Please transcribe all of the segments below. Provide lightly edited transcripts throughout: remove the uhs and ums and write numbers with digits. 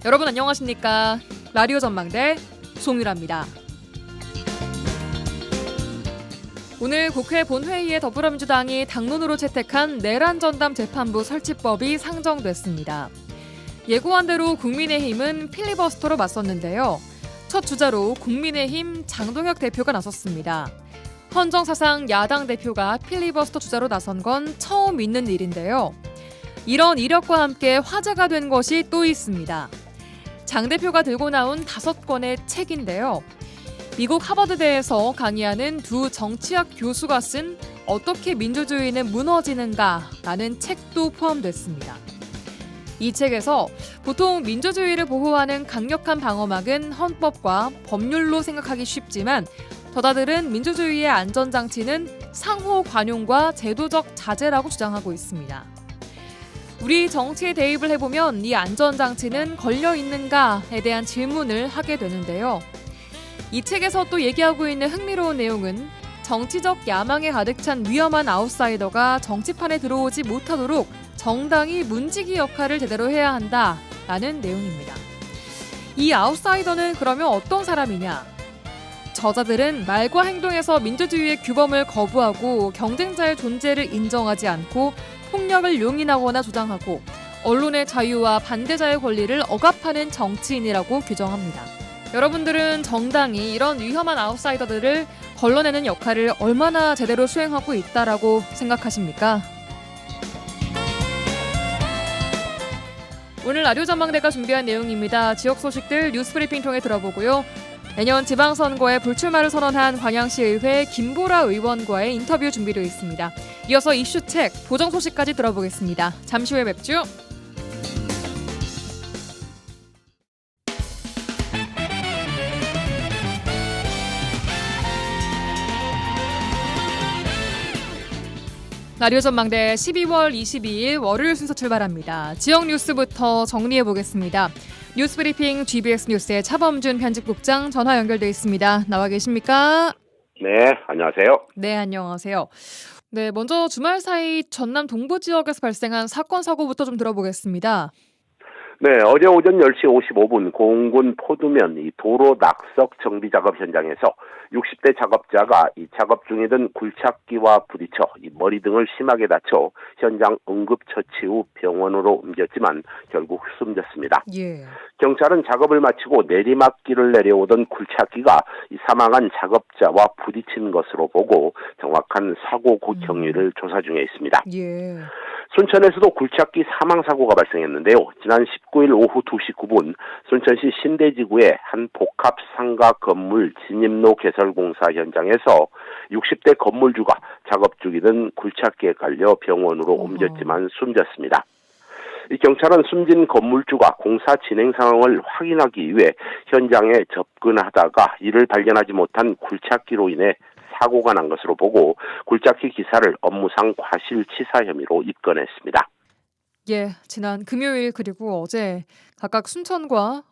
여러분 안녕하십니까? 라디오 전망대 송유라입니다. 오늘 국회 본회의에 더불어민주당이 당론으로 채택한 내란 전담 재판부 설치법이 상정됐습니다. 예고한 대로 국민의힘은 필리버스터로 맞섰는데요. 첫 주자로 국민의힘 장동혁 대표가 나섰습니다. 헌정사상 야당 대표가 필리버스터 주자로 나선 건 처음 있는 일인데요. 이런 이력과 함께 화제가 된 것이 또 있습니다. 장 대표가 들고 나온 5권의 책인데요. 미국 하버드대에서 강의하는 두 정치학 교수가 쓴 어떻게 민주주의는 무너지는가라는 책도 포함됐습니다. 이 책에서 보통 민주주의를 보호하는 강력한 방어막은 헌법과 법률로 생각하기 쉽지만 저자들은 민주주의의 안전장치는 상호 관용과 제도적 자제라고 주장하고 있습니다. 우리 정치에 대입을 해보면 이 안전장치는 걸려있는가에 대한 질문을 하게 되는데요. 이 책에서 또 얘기하고 있는 흥미로운 내용은 정치적 야망에 가득 찬 위험한 아웃사이더가 정치판에 들어오지 못하도록 정당이 문지기 역할을 제대로 해야 한다라는 내용입니다. 이 아웃사이더는 그러면 어떤 사람이냐? 저자들은 말과 행동에서 민주주의의 규범을 거부하고 경쟁자의 존재를 인정하지 않고 폭력을 용인하거나 조장하고 언론의 자유와 반대자의 권리를 억압하는 정치인이라고 규정합니다. 여러분들은 정당이 이런 위험한 아웃사이더들을 걸러내는 역할을 얼마나 제대로 수행하고 있다라고 생각하십니까? 오늘 라디오 전망대가 준비한 내용입니다. 지역 소식들 뉴스브리핑 통해 들어보고요. 내년 지방선거에 불출마를 선언한 광양시의회 김보라 의원과의 인터뷰 준비되어 있습니다. 이어서 이슈책, 보정 소식까지 들어보겠습니다. 잠시 후에 뵙죠. 라디오 전망대 12월 22일 월요일 순서 출발합니다. 지역 뉴스부터 정리해 보겠습니다. 뉴스브리핑 GBS 뉴스의 차범준 편집국장 전화 연결돼 있습니다. 나와 계십니까? 네, 안녕하세요. 네, 안녕하세요. 네, 먼저 주말 사이 전남 동부 지역에서 발생한 사건 사고부터 좀 들어보겠습니다. 네, 어제 오전 10시 55분 공군 포두면 이 도로 낙석 정비 작업 현장에서 60대 작업자가 이 작업 중이던 굴착기와 부딪혀 이 머리 등을 심하게 다쳐 현장 응급처치 후 병원으로 옮겼지만 결국 숨졌습니다. 예. 경찰은 작업을 마치고 내리막길을 내려오던 굴착기가 이 사망한 작업자와 부딪힌 것으로 보고 정확한 사고 경위를 조사 중에 있습니다. 예. 순천에서도 굴착기 사망사고가 발생했는데요. 지난 19일 오후 2시 9분 순천시 신대지구의 한 복합 상가 건물 진입로 개설공사 현장에서 60대 건물주가 작업 중이던 굴착기에 깔려 병원으로 옮겼지만 숨졌습니다. 이 경찰은 숨진 건물주가 공사 진행 상황을 확인하기 위해 현장에 접근하다가 이를 발견하지 못한 굴착기로 인해 사고가 난 것으로 보고 굴착기 기사를 업무상 과실치사 혐의로 입건했습니다. 예, 지난 금요일 그리고 어제 각각 순천과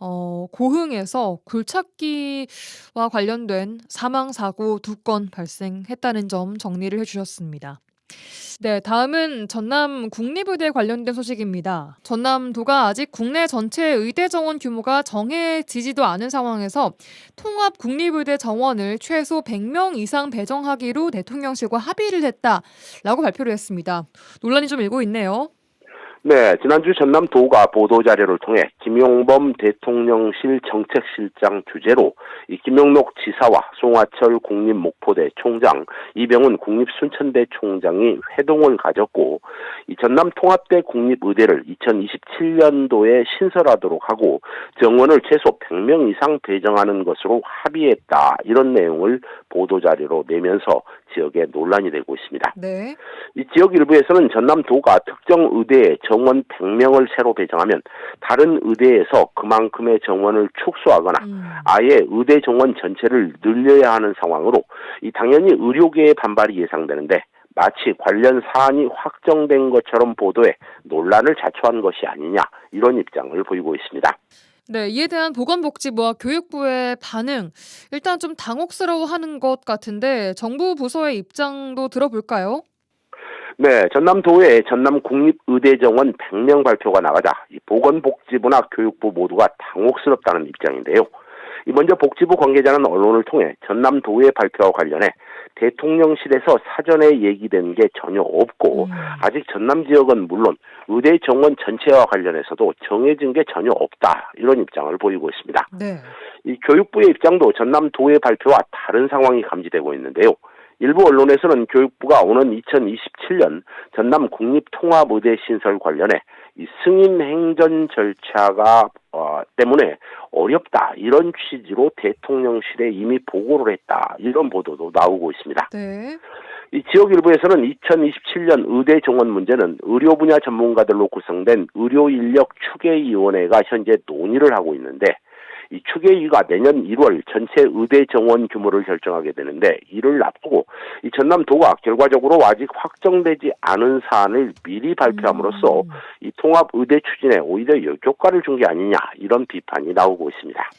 고흥에서 굴착기와 관련된 사망사고 2건 발생했다는 점 정리를 해주셨습니다. 네, 다음은 전남 국립의대 관련된 소식입니다. 전남도가 아직 국내 전체 의대 정원 규모가 정해지지도 않은 상황에서 통합 국립의대 정원을 최소 100명 이상 배정하기로 대통령실과 합의를 했다라고 발표를 했습니다. 논란이 좀 일고 있네요. 네, 지난주 전남도가 보도자료를 통해 김용범 대통령실 정책실장 주재로 이 김용록 지사와 송하철 국립목포대 총장, 이병훈 국립순천대 총장이 회동을 가졌고 이 전남통합대 국립의대를 2027년도에 신설하도록 하고 정원을 최소 100명 이상 배정하는 것으로 합의했다. 이런 내용을 보도자료로 내면서 지역에 논란이 되고 있습니다. 네. 이 지역 일부에서는 전남도가 특정 의대에 정원 100명을 새로 배정하면 다른 의대에서 그만큼의 정원을 축소하거나 아예 의대 정원 전체를 늘려야 하는 상황으로 이 당연히 의료계의 반발이 예상되는데 마치 관련 사안이 확정된 것처럼 보도해 논란을 자초한 것이 아니냐 이런 입장을 보이고 있습니다. 네, 이에 대한 보건복지부와 교육부의 반응 일단 좀 당혹스러워하는 것 같은데 정부 부서의 입장도 들어볼까요? 네, 전남도의 전남국립의대정원 100명 발표가 나가자 보건복지부나 교육부 모두가 당혹스럽다는 입장인데요. 먼저 복지부 관계자는 언론을 통해 전남도의 발표와 관련해 대통령실에서 사전에 얘기된 게 전혀 없고 아직 전남 지역은 물론 의대 정원 전체와 관련해서도 정해진 게 전혀 없다, 이런 입장을 보이고 있습니다. 네. 교육부의 입장도 전남도의 발표와 다른 상황이 감지되고 있는데요. 일부 언론에서는 교육부가 오는 2027년 전남 국립통합의대 신설 관련해 승인 행정 절차가 때문에 어렵다, 이런 취지로 대통령실에 이미 보고를 했다, 이런 보도도 나오고 있습니다. 네. 지역 일부에서는 2027년 의대 정원 문제는 의료 분야 전문가들로 구성된 의료인력 추계위원회가 현재 논의를 하고 있는데, 이 추계위가 내년 1월 전체 의대 정원 규모를 결정하게 되는데, 이를 앞두고 이 전남도가 결과적으로 아직 확정되지 않은 사안을 미리 발표함으로써 이 통합 의대 추진에 오히려 역효과를 준 게 아니냐, 이런 비판이 나오고 있습니다.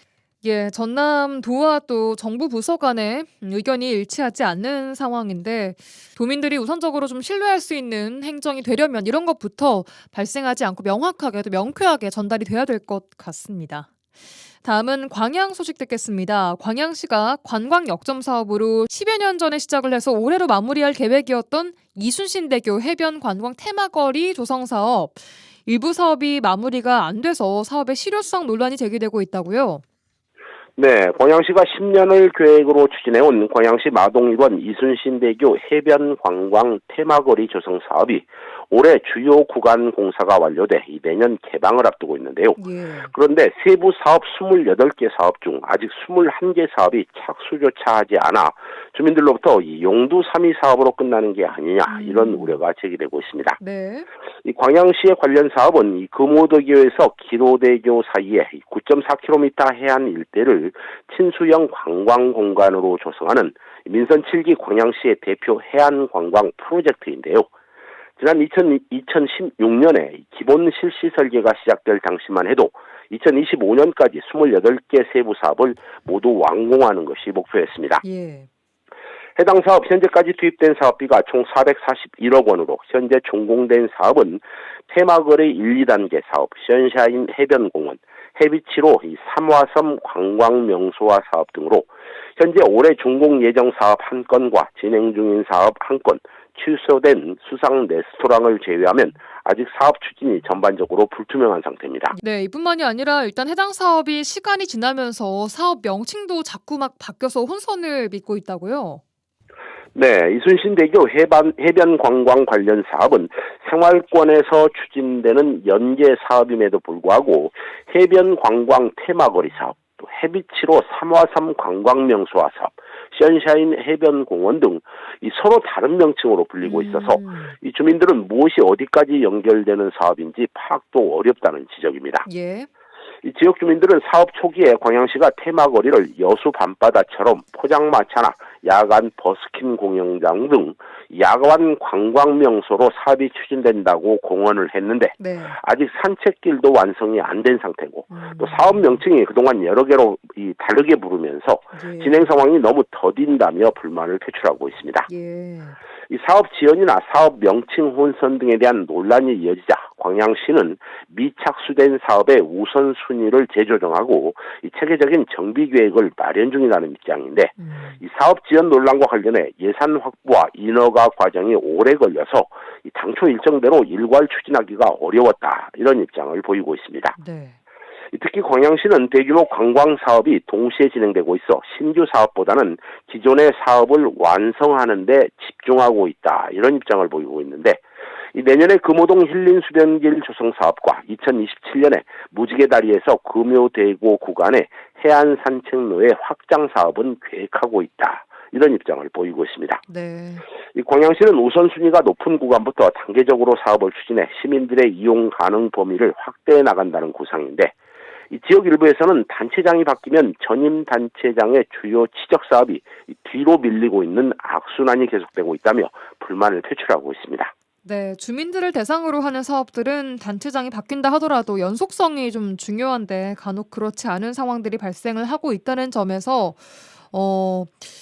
예, 전남도와 또 정부 부서 간의 의견이 일치하지 않는 상황인데, 도민들이 우선적으로 좀 신뢰할 수 있는 행정이 되려면 이런 것부터 발생하지 않고 명확하게 또 명쾌하게 전달이 돼야 될 것 같습니다. 다음은 광양 소식 듣겠습니다. 광양시가 관광 역점 사업으로 10여 년 전에 시작을 해서 올해로 마무리할 계획이었던 이순신대교 해변 관광 테마거리 조성 사업, 일부 사업이 마무리가 안 돼서 사업의 실효성 논란이 제기되고 있다고요? 네, 광양시가 10년을 계획으로 추진해온 광양시 마동 1원 이순신대교 해변 관광 테마거리 조성 사업이 올해 주요 구간 공사가 완료돼 내년 개방을 앞두고 있는데요. 예. 그런데 세부 사업 28개 사업 중 아직 21개 사업이 착수조차 하지 않아 주민들로부터 이 용두 3위 사업으로 끝나는 게 아니냐, 이런 우려가 제기되고 있습니다. 네. 이 광양시의 관련 사업은 이 금오대교에서 기로대교 사이에 9.4km 해안 일대를 친수형 관광 공간으로 조성하는 민선 7기 광양시의 대표 해안 관광 프로젝트인데요. 지난 2016년에 기본 실시 설계가 시작될 당시만 해도 2025년까지 28개 세부 사업을 모두 완공하는 것이 목표였습니다. 예. 해당 사업 현재까지 투입된 사업비가 총 441억 원으로 현재 준공된 사업은 테마거리 1, 2단계 사업, 션샤인 해변공원, 해비치로 이 삼화섬 관광명소화 사업 등으로 현재 올해 준공 예정 사업 1건과 진행 중인 사업 1건, 취소된 수상 레스토랑을 제외하면 아직 사업 추진이 전반적으로 불투명한 상태입니다. 네, 이뿐만이 아니라 일단 해당 사업이 시간이 지나면서 사업 명칭도 자꾸 막 바뀌어서 혼선을 빚고 있다고요? 네, 이순신대교 해변 관광 관련 사업은 생활권에서 추진되는 연계 사업임에도 불구하고 해변 관광 테마거리 사업, 또 해비치로 삼화섬 관광명소화 사업, 션샤인 해변공원 등 이 서로 다른 명칭으로 불리고 있어서 이 주민들은 무엇이 어디까지 연결되는 사업인지 파악도 어렵다는 지적입니다. 예. 이 지역 주민들은 사업 초기에 광양시가 테마거리를 여수 밤바다처럼 포장마차나 야간 버스킹 공연장 등 야간 관광 명소로 사업이 추진된다고 공언을 했는데 네. 아직 산책길도 완성이 안 된 상태고 또 사업 명칭이 그동안 여러 개로 다르게 부르면서 예. 진행 상황이 너무 더딘다며 불만을 표출하고 있습니다. 예. 이 사업 지연이나 사업 명칭 혼선 등에 대한 논란이 이어지자 광양시는 미착수된 사업의 우선순위를 재조정하고 이 체계적인 정비 계획을 마련 중이라는 입장인데 이 사업 지연 논란과 관련해 예산 확보와 인허가 과정이 오래 걸려서 이 당초 일정대로 일괄 추진하기가 어려웠다, 이런 입장을 보이고 있습니다. 네. 특히 광양시는 대규모 관광 사업이 동시에 진행되고 있어 신규 사업보다는 기존의 사업을 완성하는 데 집중하고 있다, 이런 입장을 보이고 있는데 내년에 금오동 힐링수변길 조성 사업과 2027년에 무지개 다리에서 금요대교 구간의 해안 산책로의 확장 사업은 계획하고 있다, 이런 입장을 보이고 있습니다. 네. 이 광양시는 우선순위가 높은 구간부터 단계적으로 사업을 추진해 시민들의 이용 가능 범위를 확대해 나간다는 구상인데 이 지역 일부에서는 단체장이 바뀌면 전임 단체장의 주요 치적 사업이 뒤로 밀리고 있는 악순환이 계속되고 있다며 불만을 표출하고 있습니다. 네, 주민들을 대상으로 하는 사업들은 단체장이 바뀐다 하더라도 연속성이 좀 중요한데 간혹 그렇지 않은 상황들이 발생을 하고 있다는 점에서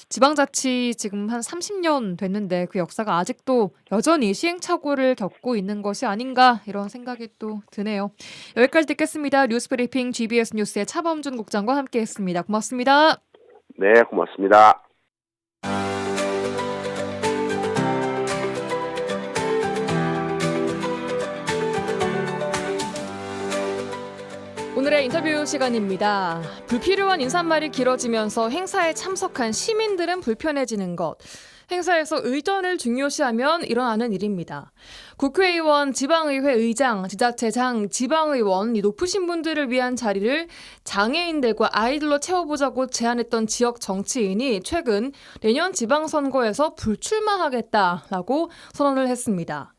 지방자치 지금 한 30년 됐는데 그 역사가 아직도 여전히 시행착오를 겪고 있는 것이 아닌가 이런 생각이 또 드네요. 여기까지 듣겠습니다. 뉴스브리핑 GBS 뉴스의 차범준 국장과 함께했습니다. 고맙습니다. 네, 고맙습니다. 오늘의 인터뷰 시간입니다. 불필요한 인사말이 길어지면서 행사에 참석한 시민들은 불편해지는 것. 행사에서 의전을 중요시하면 일어나는 일입니다. 국회의원, 지방의회 의장, 지자체장, 지방의원 이 높으신 분들을 위한 자리를 장애인들과 아이들로 채워보자고 제안했던 지역 정치인이 최근 내년 지방선거에서 불출마하겠다라고 선언을 했습니다.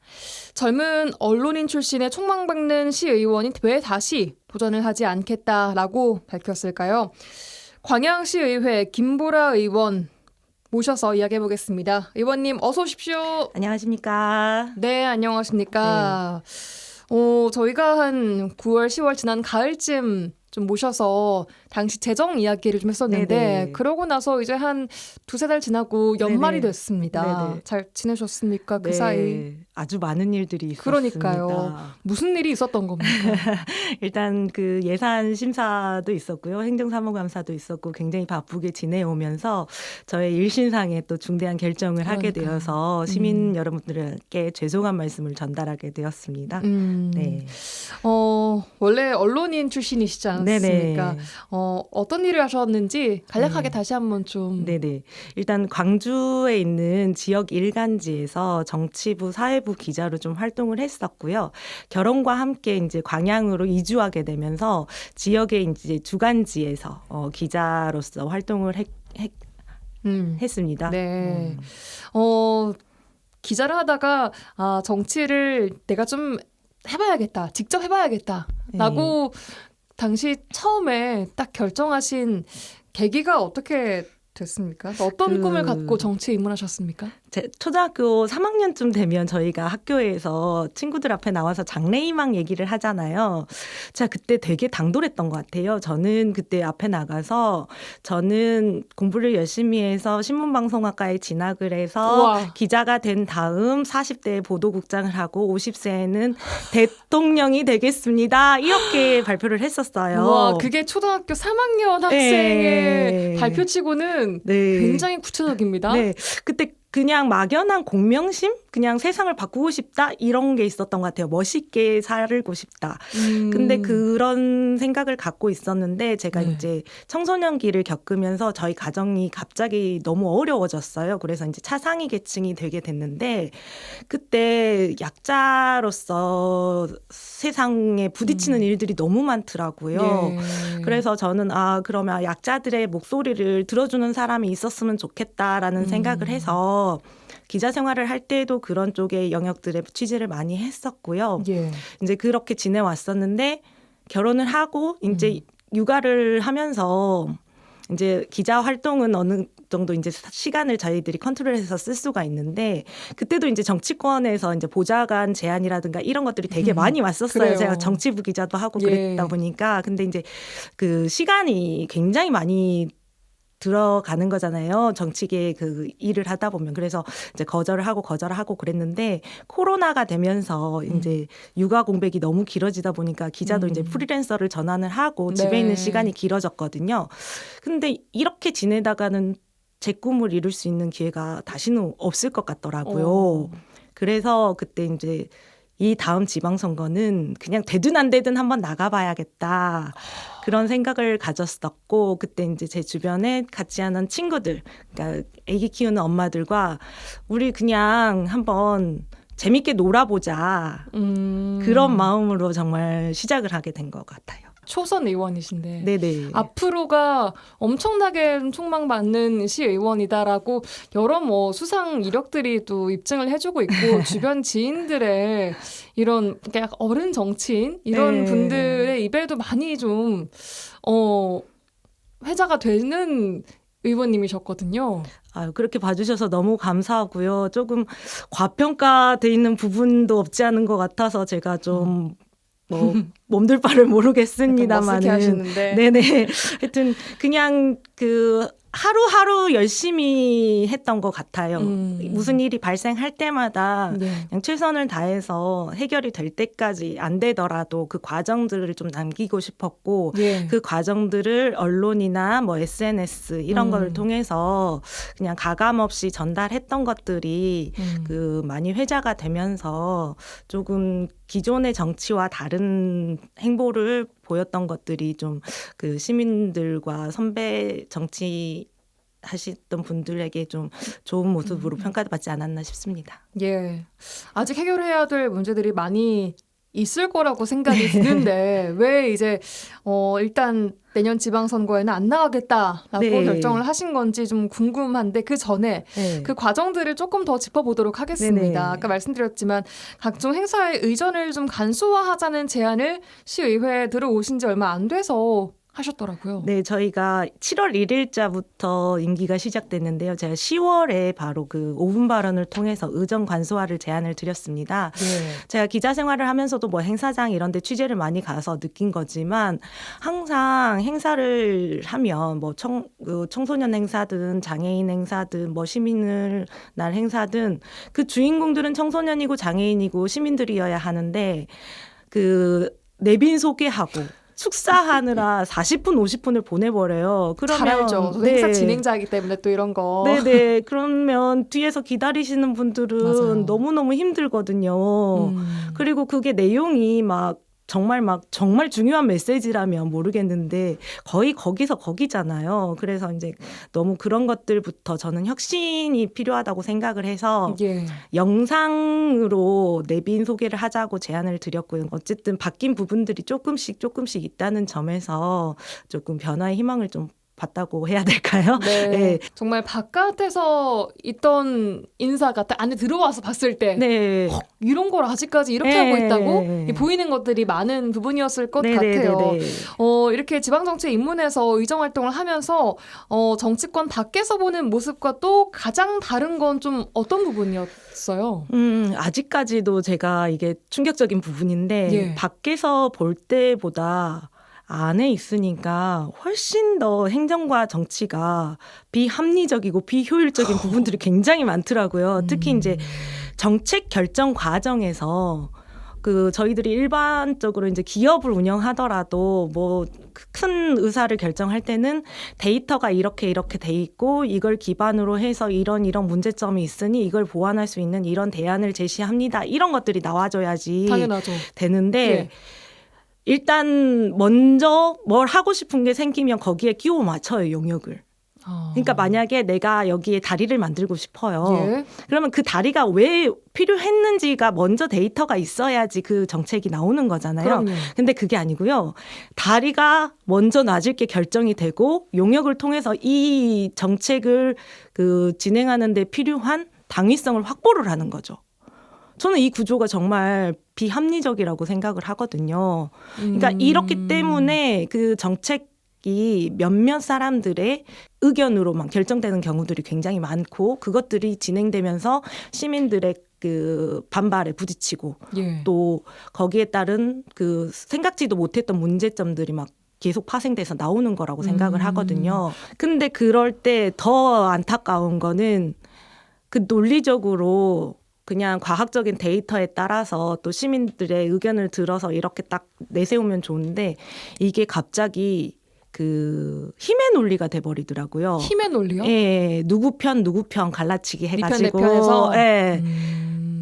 젊은 언론인 출신의 촉망받는 시의원이 왜 다시 도전을 하지 않겠다라고 밝혔을까요? 광양시의회 김보라 의원 모셔서 이야기해보겠습니다. 의원님 어서 오십시오. 안녕하십니까. 네, 안녕하십니까. 저희가 한 9월, 10월 지난 가을쯤 좀 모셔서 당시 재정 이야기를 좀 했었는데 네네. 그러고 나서 이제 한 두세 달 지나고 연말이 네네. 됐습니다. 네네. 잘 지내셨습니까? 그 네, 사이. 아주 많은 일들이 있었습니다. 그러니까요. 무슨 일이 있었던 겁니까? 일단 그 예산 심사도 있었고요. 행정사무감사도 있었고 굉장히 바쁘게 지내오면서 저의 일신상에 또 중대한 결정을 하게 그러니까요. 되어서 시민 여러분들께 죄송한 말씀을 전달하게 되었습니다. 네. 원래 언론인 출신이시지 않습니까? 네네. 어떤 일을 하셨는지 간략하게 다시 한번 좀. 네네. 일단 광주에 있는 지역 일간지에서 정치부, 사회부 기자로 좀 활동을 했었고요. 결혼과 함께 이제 광양으로 이주하게 되면서 지역의 이제 주간지에서 기자로서 활동을 했습니다. 네. 기자를 하다가 정치를 내가 좀 해봐야겠다, 직접 해봐야겠다라고 당시 처음에 딱 결정하신 계기가 어떻게 됐습니까? 어떤 꿈을 갖고 정치에 입문하셨습니까? 제 초등학교 3학년쯤 되면 저희가 학교에서 친구들 앞에 나와서 장래희망 얘기를 하잖아요. 제가 그때 되게 당돌했던 것 같아요. 저는 그때 앞에 나가서 저는 공부를 열심히 해서 신문방송학과에 진학을 해서 우와. 기자가 된 다음 40대에 보도국장을 하고 50세에는 대통령이 되겠습니다. 이렇게 발표를 했었어요. 와, 그게 초등학교 3학년 학생의 발표치고는 네. 굉장히 구체적입니다. 네, 그때 그냥 막연한 공명심? 그냥 세상을 바꾸고 싶다? 이런 게 있었던 것 같아요. 멋있게 살고 싶다. 근데 그런 생각을 갖고 있었는데 제가 이제 청소년기를 겪으면서 저희 가정이 갑자기 너무 어려워졌어요. 그래서 이제 차상위 계층이 되게 됐는데 그때 약자로서 세상에 부딪히는 일들이 너무 많더라고요. 그래서 저는 그러면 약자들의 목소리를 들어주는 사람이 있었으면 좋겠다라는 생각을 해서 기자 생활을 할 때도 그런 쪽의 영역들의 취재를 많이 했었고요. 이제 그렇게 지내왔었는데 결혼을 하고 이제 육아를 하면서 이제 기자 활동은 어느 정도 이제 시간을 저희들이 컨트롤해서 쓸 수가 있는데 그때도 이제 정치권에서 이제 보좌관 제안이라든가 이런 것들이 되게 많이 왔었어요. 그래요. 제가 정치부 기자도 하고 그랬다 보니까 근데 이제 그 시간이 굉장히 많이 들어가는 거잖아요. 정치계 그 일을 하다 보면. 그래서 이제 거절을 하고 그랬는데 코로나가 되면서 이제 육아 공백이 너무 길어지다 보니까 기자도 이제 프리랜서를 전환을 하고 집에 있는 시간이 길어졌거든요. 근데 이렇게 지내다가는 제 꿈을 이룰 수 있는 기회가 다시는 없을 것 같더라고요. 그래서 그때 이제 이 다음 지방선거는 그냥 되든 안 되든 한번 나가봐야겠다. 그런 생각을 가졌었고 그때 이제 제 주변에 같이 하는 친구들, 그러니까 아기 키우는 엄마들과 우리 그냥 한번 재밌게 놀아보자. 그런 마음으로 정말 시작을 하게 된 것 같아요. 초선 의원이신데 네네. 앞으로가 엄청나게 촉망받는 시의원이다라고 여러 수상 이력들이 또 입증을 해주고 있고 주변 지인들의 이런 약간 어른 정치인 이런 분들의 입에도 많이 좀 회자가 되는 의원님이셨거든요. 그렇게 봐주셔서 너무 감사하고요. 조금 과평가돼 있는 부분도 없지 않은 것 같아서 제가 좀 몸둘 바를 모르겠습니다만은. 하시는데. 네네. 하여튼 그냥 그 하루하루 열심히 했던 것 같아요. 무슨 일이 발생할 때마다 네. 그냥 최선을 다해서 해결이 될 때까지 안 되더라도 그 과정들을 좀 남기고 싶었고 예. 그 과정들을 언론이나 뭐 SNS 이런 걸 통해서 그냥 가감 없이 전달했던 것들이 그 많이 회자가 되면서 조금 기존의 정치와 다른 행보를 보였던 것들이 좀 그 시민들과 선배 정치 하시던 분들에게 좀 좋은 모습으로 평가받지 않았나 싶습니다. 예. 아직 해결해야 될 문제들이 많이 있을 거라고 생각이 드는데 왜 이제 일단 내년 지방선거에는 안 나가겠다라고 네. 결정을 하신 건지 좀 궁금한데 그 전에 네. 그 과정들을 조금 더 짚어보도록 하겠습니다. 네네. 아까 말씀드렸지만 각종 행사의 의전을 좀 간소화하자는 제안을 시의회에 들어오신 지 얼마 안 돼서 하셨더라고요. 네, 저희가 7월 1일자부터 임기가 시작됐는데요. 제가 10월에 바로 그 5분 발언을 통해서 의전 간소화를 제안을 드렸습니다. 네. 제가 기자 생활을 하면서도 뭐 행사장 이런 데 취재를 많이 가서 느낀 거지만 항상 행사를 하면 뭐 청소년 행사든 장애인 행사든 뭐 시민을 날 행사든 그 주인공들은 청소년이고 장애인이고 시민들이어야 하는데 그 내빈 소개하고 축사하느라 40분, 50분을 보내버려요. 그러면 잘 알죠. 저도 행사 진행자이기 때문에 또 이런 거. 네네. 그러면 뒤에서 기다리시는 분들은 맞아요. 너무너무 힘들거든요. 그리고 그게 내용이 정말 중요한 메시지라면 모르겠는데 거의 거기서 거기잖아요. 그래서 이제 너무 그런 것들부터 저는 혁신이 필요하다고 생각을 해서 예. 영상으로 내빈 소개를 하자고 제안을 드렸고요. 어쨌든 바뀐 부분들이 조금씩 있다는 점에서 조금 변화의 희망을 좀 봤다고 해야 될까요? 네. 네. 정말 바깥에서 있던 인사가 딱 안에 들어와서 봤을 때 네. 이런 걸 아직까지 이렇게 네. 하고 있다고 보이는 것들이 많은 부분이었을 것 네네네네. 같아요. 이렇게 지방정치에 입문해서 의정활동을 하면서 정치권 밖에서 보는 모습과 또 가장 다른 건 좀 어떤 부분이었어요? 아직까지도 제가 이게 충격적인 부분인데 예. 밖에서 볼 때보다 안에 있으니까 훨씬 더 행정과 정치가 비합리적이고 비효율적인 부분들이 굉장히 많더라고요. 특히 이제 정책 결정 과정에서 그 저희들이 일반적으로 이제 기업을 운영하더라도 뭐 큰 의사를 결정할 때는 데이터가 이렇게 돼 있고 이걸 기반으로 해서 이런 문제점이 있으니 이걸 보완할 수 있는 이런 대안을 제시합니다. 이런 것들이 나와줘야지 당연하죠. 되는데 예. 일단 먼저 뭘 하고 싶은 게 생기면 거기에 끼워 맞춰요, 용역을. 그러니까 만약에 내가 여기에 다리를 만들고 싶어요. 예. 그러면 그 다리가 왜 필요했는지가 먼저 데이터가 있어야지 그 정책이 나오는 거잖아요. 그럼요. 근데 그게 아니고요. 다리가 먼저 놔질 게 결정이 되고 용역을 통해서 이 정책을 그 진행하는 데 필요한 당위성을 확보를 하는 거죠. 저는 이 구조가 정말 비합리적이라고 생각을 하거든요. 그러니까 이렇기 때문에 그 정책이 몇몇 사람들의 의견으로만 결정되는 경우들이 굉장히 많고 그것들이 진행되면서 시민들의 그 반발에 부딪히고 예. 또 거기에 따른 그 생각지도 못했던 문제점들이 막 계속 파생돼서 나오는 거라고 생각을 하거든요. 근데 그럴 때 더 안타까운 거는 그 논리적으로 그냥 과학적인 데이터에 따라서 또 시민들의 의견을 들어서 이렇게 딱 내세우면 좋은데 이게 갑자기 그 힘의 논리가 돼버리더라고요. 힘의 논리요? 예, 누구 편 갈라치기 해가지고, 이 편, 내 편에서? 예,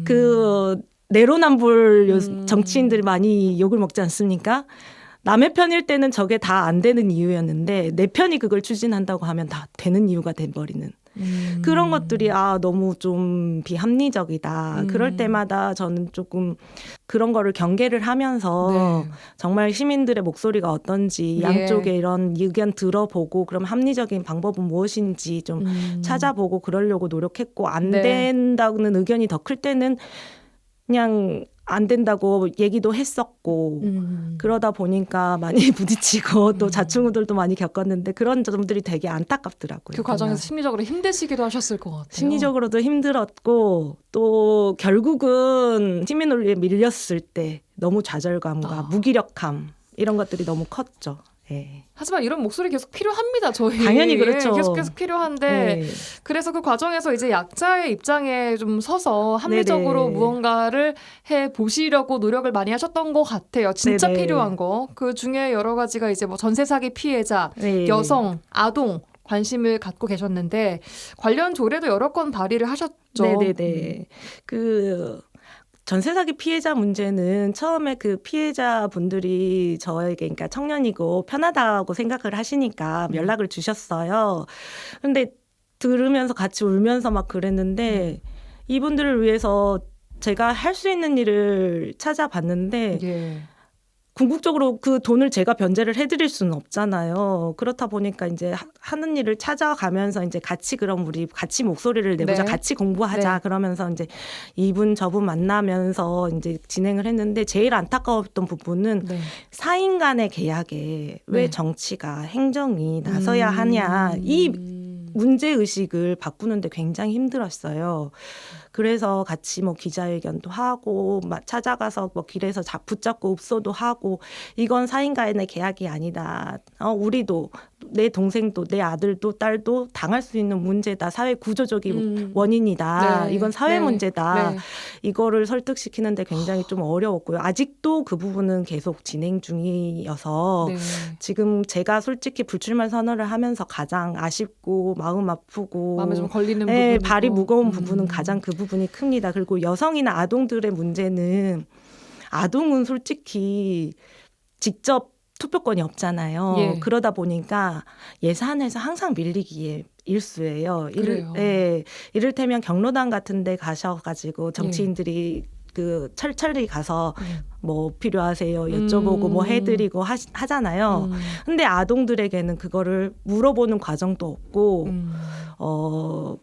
그 내로남불 정치인들 많이 욕을 먹지 않습니까? 남의 편일 때는 저게 다 안 되는 이유였는데 내 편이 그걸 추진한다고 하면 다 되는 이유가 돼버리는. 그런 것들이 너무 좀 비합리적이다. 그럴 때마다 저는 조금 그런 거를 경계를 하면서 네. 정말 시민들의 목소리가 어떤지 예. 양쪽에 이런 의견 들어보고 그럼 합리적인 방법은 무엇인지 좀 찾아보고 그러려고 노력했고 안 네. 된다는 의견이 더 클 때는 그냥 안 된다고 얘기도 했었고 그러다 보니까 많이 부딪히고 또 자충우돌도 많이 겪었는데 그런 점들이 되게 안타깝더라고요. 그 과정에서 그냥. 심리적으로 힘드시기도 하셨을 것 같아요. 심리적으로도 힘들었고 또 결국은 시민 논리에 밀렸을 때 너무 좌절감과 무기력함 이런 것들이 너무 컸죠. 네. 하지만 이런 목소리 계속 필요합니다. 저희 당연히 그렇죠. 계속 필요한데 네. 그래서 그 과정에서 이제 약자의 입장에 좀 서서 합리적으로 네네. 무언가를 해 보시려고 노력을 많이 하셨던 것 같아요. 진짜 네네. 필요한 거. 그 중에 여러 가지가 이제 뭐 전세 사기 피해자, 네. 여성, 아동 관심을 갖고 계셨는데 관련 조례도 여러 건 발의를 하셨죠. 네네네. 그 전세 사기 피해자 문제는 처음에 그 피해자분들이 저에게 그러니까 청년이고 편하다고 생각을 하시니까 연락을 주셨어요. 근데 들으면서 같이 울면서 막 그랬는데 이분들을 위해서 제가 할 수 있는 일을 찾아봤는데 예. 궁극적으로 그 돈을 제가 변제를 해드릴 수는 없잖아요. 그렇다 보니까 이제 하는 일을 찾아가면서 이제 같이 그럼 우리 같이 목소리를 내보자, 네. 같이 공부하자 네. 그러면서 이제 이분 저분 만나면서 이제 진행을 했는데 제일 안타까웠던 부분은 네. 사인 간의 계약에 왜 네. 정치가 행정이 나서야 하냐 이 문제 의식을 바꾸는데 굉장히 힘들었어요. 그래서 같이 뭐 기자회견도 하고 찾아가서 뭐 길에서 붙잡고 읍소도 하고 이건 사인 간의 계약이 아니다. 우리도 내 동생도 내 아들도 딸도 당할 수 있는 문제다. 사회 구조적인 원인이다. 네. 이건 사회 네. 문제다. 네. 이거를 설득시키는데 굉장히 좀 어려웠고요. 아직도 그 부분은 계속 진행 중이어서 네. 지금 제가 솔직히 불출마 선언을 하면서 가장 아쉽고 마음 아프고 마음에 좀 걸리는 네, 부분, 발이 무거운 부분은 가장 그 부분이 큽니다. 그리고 여성이나 아동들의 문제는 아동은 솔직히 직접 투표권이 없잖아요. 예. 그러다 보니까 예산에서 항상 밀리기에 일수예요. 그래요. 이를테면 경로당 같은 데 가셔가지고 정치인들이 그 철저히 가서 뭐 필요하세요 여쭤보고 뭐 해드리고 하잖아요. 근데 아동들에게는 그거를 물어보는 과정도 없고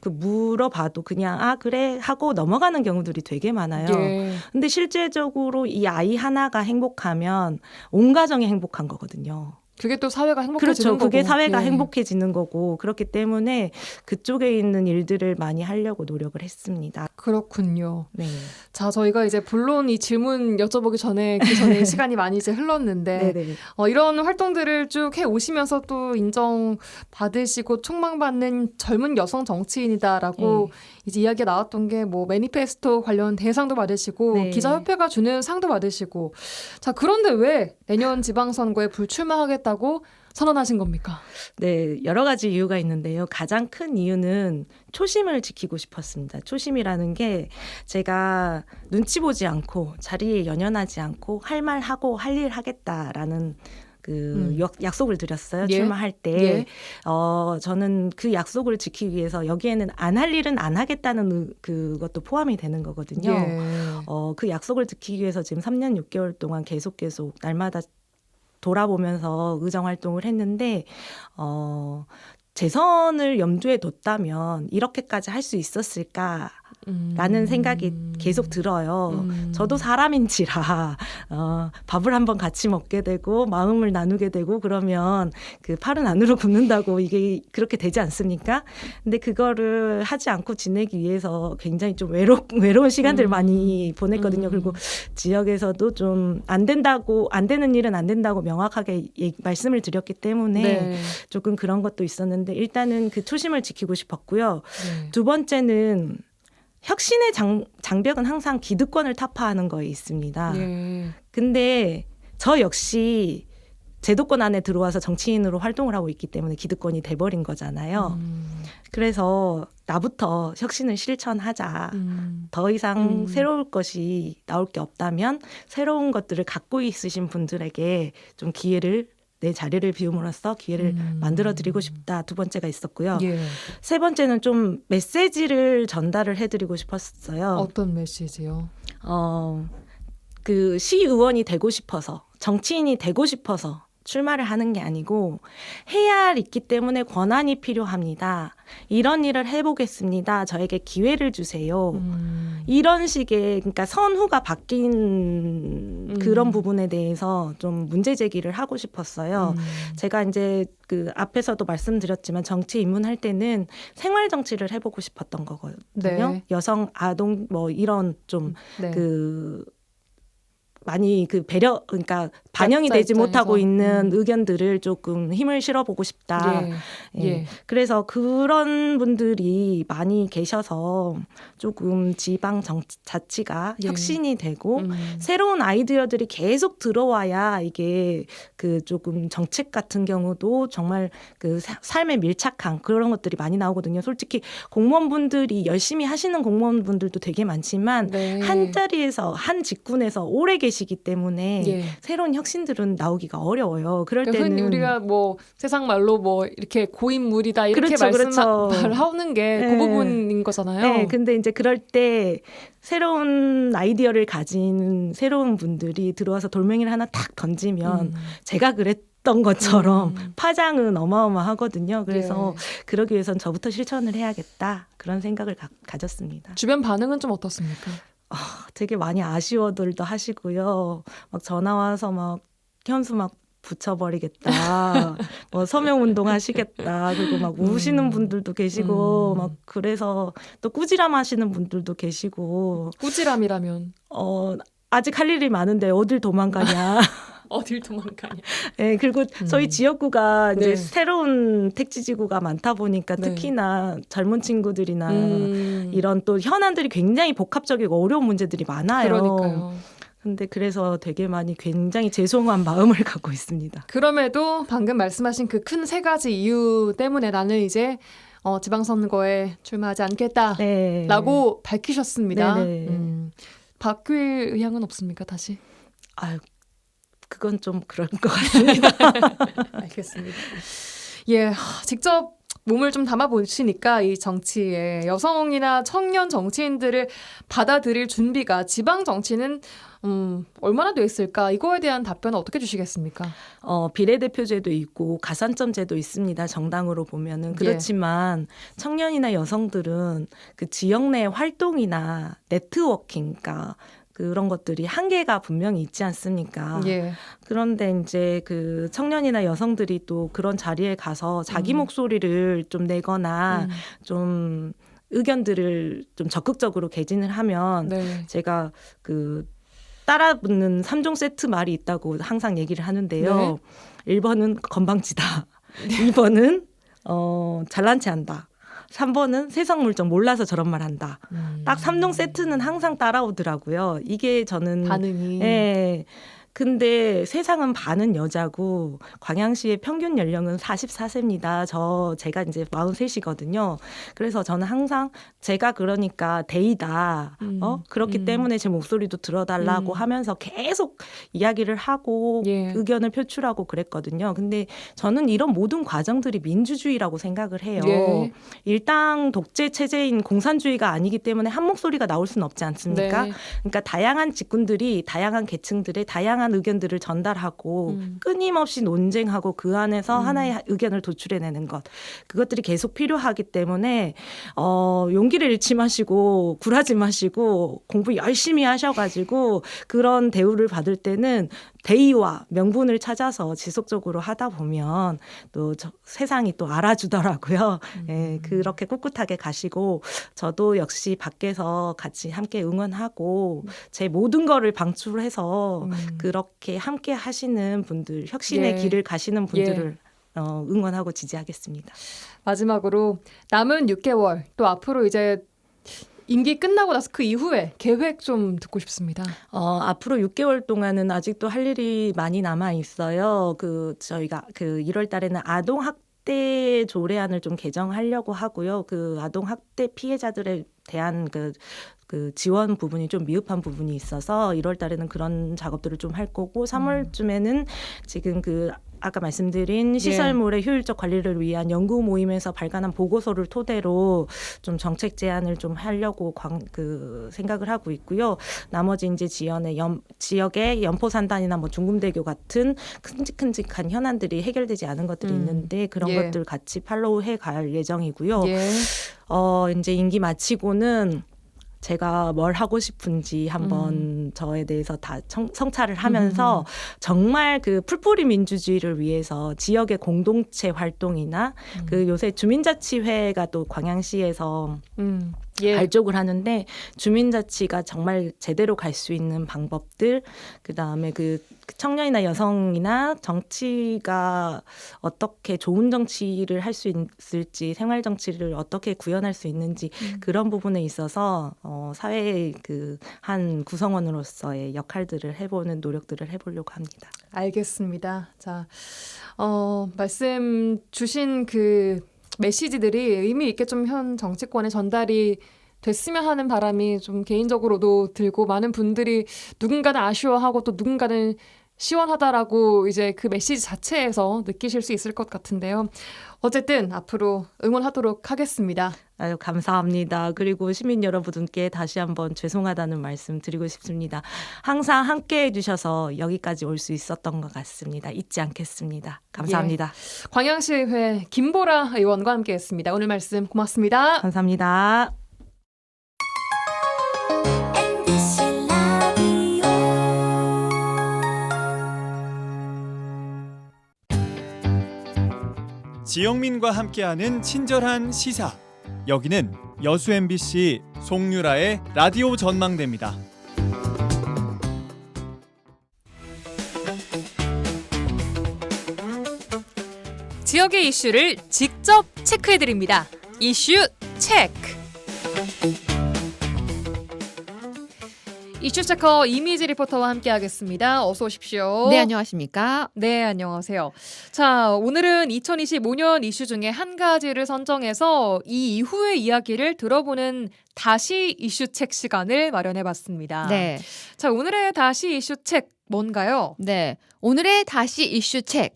그 물어봐도 그냥 그래 하고 넘어가는 경우들이 되게 많아요. 예. 근데 실제적으로 이 아이 하나가 행복하면 온 가정이 행복한 거거든요. 그게 또 사회가 행복해지는 그렇죠. 그게 거고. 사회가 예. 행복해지는 거고 그렇기 때문에 그쪽에 있는 일들을 많이 하려고 노력을 했습니다. 그렇군요. 네. 자, 저희가 이제 본론 이 질문 여쭤보기 전에 그 전에 시간이 많이 이제 흘렀는데 네네. 이런 활동들을 쭉 해 오시면서 또 인정받으시고 촉망받는 젊은 여성 정치인이다라고 이제 이야기가 나왔던 게 뭐 매니페스토 관련 대상도 받으시고 네. 기자협회가 주는 상도 받으시고 자, 그런데 왜 내년 지방선거에 불출마하겠다고 선언하신 겁니까? 네, 여러 가지 이유가 있는데요. 가장 큰 이유는 초심을 지키고 싶었습니다. 초심이라는 게 제가 눈치 보지 않고 자리에 연연하지 않고 할 말 하고 할 일 하겠다라는 그 약속을 드렸어요. 예. 출마할 때. 예. 저는 그 약속을 지키기 위해서 여기에는 안 할 일은 안 하겠다는 그것도 포함이 되는 거거든요. 예. 그 약속을 지키기 위해서 지금 3년 6개월 동안 계속 날마다 돌아보면서 의정 활동을 했는데 재선을 염두에 뒀다면 이렇게까지 할 수 있었을까? 라는 생각이 계속 들어요. 저도 사람인지라 밥을 한번 같이 먹게 되고 마음을 나누게 되고 그러면 그 팔은 안으로 굽는다고 이게 그렇게 되지 않습니까? 근데 그거를 하지 않고 지내기 위해서 굉장히 좀 외로운 시간들 많이 보냈거든요. 그리고 지역에서도 좀 안 되는 일은 안 된다고 명확하게 말씀을 드렸기 때문에 네. 조금 그런 것도 있었는데 일단은 그 초심을 지키고 싶었고요. 네. 두 번째는 혁신의 장벽은 항상 기득권을 타파하는 거에 있습니다. 예. 근데 저 역시 제도권 안에 들어와서 정치인으로 활동을 하고 있기 때문에 기득권이 돼버린 거잖아요. 그래서 나부터 혁신을 실천하자. 더 이상 새로울 것이 나올 게 없다면 새로운 것들을 갖고 있으신 분들에게 좀 내 자리를 비움으로써 기회를 만들어드리고 싶다. 두 번째가 있었고요. 예. 세 번째는 좀 메시지를 전달을 해드리고 싶었어요. 어떤 메시지요? 그 시의원이 되고 싶어서 정치인이 되고 싶어서 출마를 하는 게 아니고 해야 할 있기 때문에 권한이 필요합니다. 이런 일을 해보겠습니다. 저에게 기회를 주세요. 이런 식의 그러니까 선후가 바뀐 그런 부분에 대해서 좀 문제 제기를 하고 싶었어요. 제가 이제 그 앞에서도 말씀드렸지만 정치 입문할 때는 생활 정치를 해보고 싶었던 거거든요. 네. 여성, 아동 뭐 이런 좀 네. 그 많이 그 그러니까 반영이 되지 못하고 있는 의견들을 조금 힘을 실어보고 싶다. 그래서 그런 분들이 많이 계셔서 조금 지방 자치가 혁신이 되고 새로운 아이디어들이 계속 들어와야 이게 그 조금 정책 같은 경우도 정말 그 삶에 밀착한 그런 것들이 많이 나오거든요. 솔직히 공무원분들이 열심히 하시는 공무원분들도 되게 많지만 한 자리에서 한 직군에서 오래 계시기 때문에 새로운 혁신들은 나오기가 어려워요. 그럴 때는 흔히 우리가 뭐 세상 말로 뭐 이렇게 고인물이다 이렇게 말하는 게 그 부분인 거잖아요. 네, 근데 이제 그럴 때 새로운 아이디어를 가진 새로운 분들이 들어와서 돌멩이를 하나 탁 던지면 제가 그랬던 것처럼 파장은 어마어마하거든요. 그래서 그러기 위해선 저부터 실천을 해야겠다 그런 생각을 가졌습니다. 주변 반응은 좀 어떻습니까? 되게 많이 아쉬워들도 하시고요. 막 전화 와서 막 현수 막 붙여버리겠다. 뭐 서명운동 하시겠다. 그리고 막 우시는 분들도 계시고 막 그래서 또 꾸지람 하시는 분들도 계시고. 꾸지람이라면? 아직 할 일이 많은데 어딜 도망가냐. 어딜 도망가냐. 네, 그리고 저희 지역구가 이제 새로운 택지지구가 많다 보니까 특히나 젊은 친구들이나 이런 또 현안들이 굉장히 복합적이고 어려운 문제들이 많아요. 그러니까요. 근데 그래서 되게 많이 굉장히 죄송한 마음을 갖고 있습니다. 그럼에도 방금 말씀하신 그 큰 세 가지 이유 때문에 나는 이제 지방선거에 출마하지 않겠다라고 밝히셨습니다. 바뀔 의향은 없습니까, 다시? 그건 좀 그럴 것 같습니다. 알겠습니다. 직접 몸을 좀 담아보시니까 이 정치에 여성이나 청년 정치인들을 받아들일 준비가 지방 정치는 얼마나 돼 있을까? 이거에 대한 답변은 어떻게 주시겠습니까? 비례대표제도 있고 가산점제도 있습니다. 정당으로 보면은. 그렇지만 청년이나 여성들은 그 지역 내 활동이나 네트워킹, 그러니까 그런 것들이 한계가 분명히 있지 않습니까? 그런데 이제 그 청년이나 여성들이 또 그런 자리에 가서 자기 목소리를 좀 내거나 좀 의견들을 좀 적극적으로 개진을 하면 제가 그 따라붙는 3종 세트 말이 있다고 항상 얘기를 하는데요. 1번은 건방지다. 2번은 잘난 체 한다. 3번은 세상 물정 몰라서 저런 말 한다. 딱 3종 세트는 항상 따라오더라고요. 이게 저는 반응이. 근데 세상은 반은 여자고 광양시의 평균 연령은 44세입니다. 제가 이제 43이거든요. 그래서 저는 항상 제가 그러니까 대이다. 그렇기 때문에 제 목소리도 들어달라고 하면서 계속 이야기를 하고 의견을 표출하고 그랬거든요. 근데 저는 이런 모든 과정들이 민주주의라고 생각을 해요. 일당 독재 체제인 공산주의가 아니기 때문에 한 목소리가 나올 수는 없지 않습니까? 그러니까 다양한 직군들이 다양한 계층들의 다양한 의견들을 전달하고 끊임없이 논쟁하고 그 안에서 하나의 의견을 도출해내는 것, 그것들이 계속 필요하기 때문에 용기를 잃지 마시고 굴하지 마시고 공부 열심히 하셔가지고 그런 대우를 받을 때는 대의와 명분을 찾아서 지속적으로 하다 보면 또 세상이 또 알아주더라고요. 그렇게 꿋꿋하게 가시고 저도 역시 밖에서 같이 함께 응원하고 제 모든 거를 방출해서 그렇게 함께 하시는 분들, 혁신의 길을 가시는 분들을 응원하고 지지하겠습니다. 마지막으로 남은 6개월 또 앞으로 이제 임기 끝나고 나서 그 이후에 계획 좀 듣고 싶습니다. 앞으로 6개월 동안은 아직도 할 일이 많이 남아 있어요. 저희가 1월 달에는 아동 학대 조례안을 좀 개정하려고 하고요. 그 아동 학대 피해자들에 대한 그 지원 부분이 좀 미흡한 부분이 있어서 1월 달에는 그런 작업들을 좀 할 거고 3월쯤에는 지금 아까 말씀드린 시설물의 효율적 관리를 위한 연구 모임에서 발간한 보고서를 토대로 좀 정책 제안을 좀 하려고 생각을 하고 있고요. 나머지 이제 지역의 연포산단이나 뭐 중금대교 같은 큼직큼직한 현안들이 해결되지 않은 것들이 있는데 그런 것들 같이 팔로우해 갈 예정이고요. 이제 임기 마치고는 제가 뭘 하고 싶은지 한번 저에 대해서 다 성찰을 하면서 정말 그 풀뿌리 민주주의를 위해서 지역의 공동체 활동이나 요새 주민자치회가 또 광양시에서 발족을 하는데 주민자치가 정말 제대로 갈 수 있는 방법들, 그다음에 그 청년이나 여성이나 정치가 어떻게 좋은 정치를 할 수 있을지, 생활 정치를 어떻게 구현할 수 있는지 그런 부분에 있어서 사회의 그 한 구성원으로서의 역할들을 해보는 노력들을 해보려고 합니다. 알겠습니다. 자, 말씀 주신 그 메시지들이 의미 있게 좀 현 정치권에 전달이 됐으면 하는 바람이 좀 개인적으로도 들고, 많은 분들이 누군가는 아쉬워하고 또 누군가는 시원하다라고 이제 그 메시지 자체에서 느끼실 수 있을 것 같은데요. 어쨌든 앞으로 응원하도록 하겠습니다. 아유, 감사합니다. 그리고 시민 여러분께 다시 한번 죄송하다는 말씀 드리고 싶습니다. 항상 함께해 주셔서 여기까지 올 수 있었던 것 같습니다. 잊지 않겠습니다. 감사합니다. 예. 광양시의회 김보라 의원과 함께했습니다. 오늘 말씀 고맙습니다. 감사합니다. 지영민과 함께하는 친절한 시사. 여기는 여수 MBC 송유라의 라디오 전망대입니다. 지역의 이슈를 직접 체크해드립니다. 이슈 체크. 이슈 체커 이미지 리포터와 함께하겠습니다. 어서 오십시오. 네, 안녕하십니까? 네, 안녕하세요. 자, 오늘은 2025년 이슈 중에 한 가지를 선정해서 이 이후의 이야기를 들어보는 다시 이슈 책 시간을 마련해봤습니다. 네. 자, 오늘의 다시 이슈 책 뭔가요? 네. 오늘의 다시 이슈 책.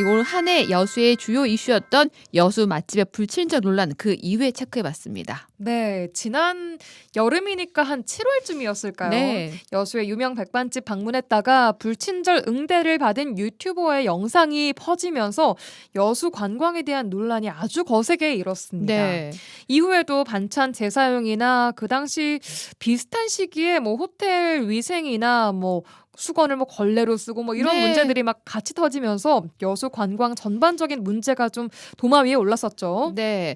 올 한 해 여수의 주요 이슈였던 여수 맛집의 불친절 논란 그 이후에 체크해봤습니다. 네, 지난 여름이니까 한 7월쯤이었을까요? 네. 여수의 유명 백반집 방문했다가 불친절 응대를 받은 유튜버의 영상이 퍼지면서 여수 관광에 대한 논란이 아주 거세게 일었습니다. 네. 이후에도 반찬 재사용이나 그 당시 비슷한 시기에 뭐 호텔 위생이나 뭐 수건을 뭐 걸레로 쓰고 뭐 이런 네. 문제들이 막 같이 터지면서 여수 관광 전반적인 문제가 좀 도마 위에 올랐었죠. 네.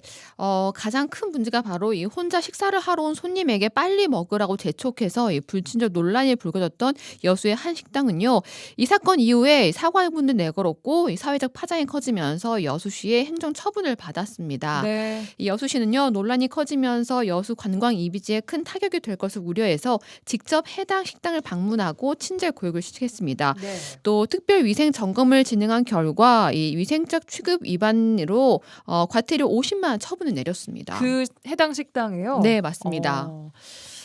가장 큰 문제가 바로 이 혼자 식사를 하러 온 손님에게 빨리 먹으라고 재촉해서 이 불친절 논란이 불거졌던 여수의 한 식당은요. 이 사건 이후에 사과문도 내걸었고 이 사회적 파장이 커지면서 여수시의 행정 처분을 받았습니다. 네. 이 여수시는요. 논란이 커지면서 여수 관광 이미지에 큰 타격이 될 것을 우려해서 직접 해당 식당을 방문하고 친절 교육을 시켰습니다. 네. 또 특별 위생 점검을 진행한 결과 이 위생적 취급 위반으로 과태료 50만 원 처분을 내렸습니다. 그 해당 식당이에요? 네, 맞습니다.